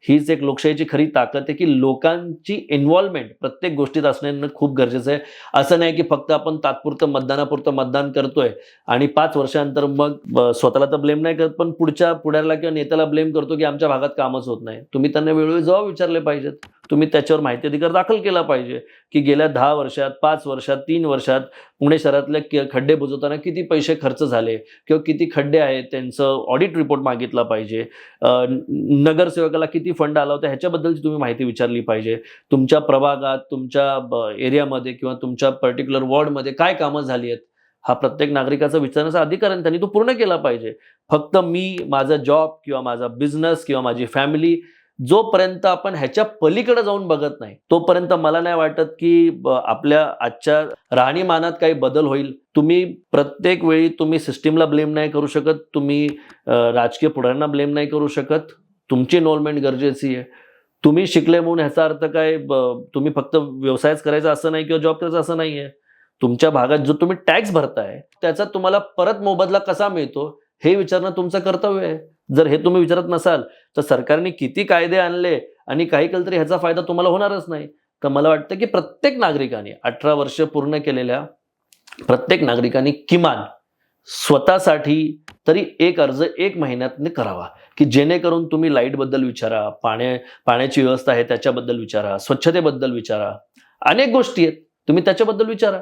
हीच एक लोकशाहीची खरी ताकद आहे, की लोकांची इन्व्हॉल्वमेंट प्रत्येक गोष्टीत असणं खूप गरजेचं आहे. असं नाही, की फक्त आपण तात्पुरतं मतदानापुरतं मतदान करतोय आणि 5 वर्षानंतर मग स्वतःला तर ब्लेम नाही करत, पण पुढच्या पुढाऱ्याला किंवा नेत्याला ब्लेम करतो, की आमच्या भागात कामच होत नाही. तुम्ही त्यांना वेळोवेळी जबाब विचारले पाहिजेत. तुम्ही त्याच्यावर माहिती अधिकार दाखल केला पाहिजे, की गेल्या 10 वर्षात, 5 वर्षात, 3 वर्षात पुणे शहरातले खड्डे बुजवताना किती पैसे खर्च झाले किंवा किती खड्डे आहेत त्यांचं ऑडिट रिपोर्ट मागितला पाहिजे. नगरसेवकाला किती फंड आला होता ह्याच्याबद्दलची तुम्ही माहिती विचारली पाहिजे. तुमच्या प्रभागात, तुमच्या एरियामध्ये किंवा तुमच्या पर्टिक्युलर वॉर्डमध्ये काय कामं झाली आहेत, हा प्रत्येक नागरिकाचा विचारण्याचा अधिकार आहे, त्यांनी तो पूर्ण केला पाहिजे. फक्त मी, माझा जॉब किंवा माझा बिझनेस किंवा माझी फॅमिली जोपर्यंत आपण ह्याच्या पलीकडे जाऊन बघत नाही, तोपर्यंत मला नाही वाटत, की आपल्या आजच्या राहणीमानात काही बदल होईल. तुम्ही प्रत्येक वेळी तुम्ही सिस्टमला ब्लेम नाही करू शकत, तुम्ही राजकीय पुढाऱ्यांना ब्लेम नाही करू शकत. तुमची इन्व्हॉल्वमेंट गरजेची आहे. तुम्ही शिकले म्हणून ह्याचा अर्थ काय तुम्ही फक्त व्यवसायच करायचा असं नाही किंवा जॉब करायचा असं नाहीये. तुमच्या भागात जो तुम्ही टॅक्स भरताय, त्याचा तुम्हाला परत मोबदला कसा मिळतो, हे विचारणं तुमचं कर्तव्य आहे. जर हे तुम्ही विचारत नसाल, तर सरकारने किती कायदे आणले आणि काही केलं तरी ह्याचा फायदा तुम्हाला होणारच नाही. तर मला वाटतं, की प्रत्येक नागरिकाने 18 वर्ष पूर्ण केलेल्या प्रत्येक नागरिकांनी किमान स्वतःसाठी तरी एक अर्ज 1 महिन्यातनं करावा, की जेणेकरून तुम्ही लाईटबद्दल विचारा, पाण्याची व्यवस्था आहे त्याच्याबद्दल विचारा, स्वच्छतेबद्दल विचारा. अनेक गोष्टी आहेत, तुम्ही त्याच्याबद्दल विचारा.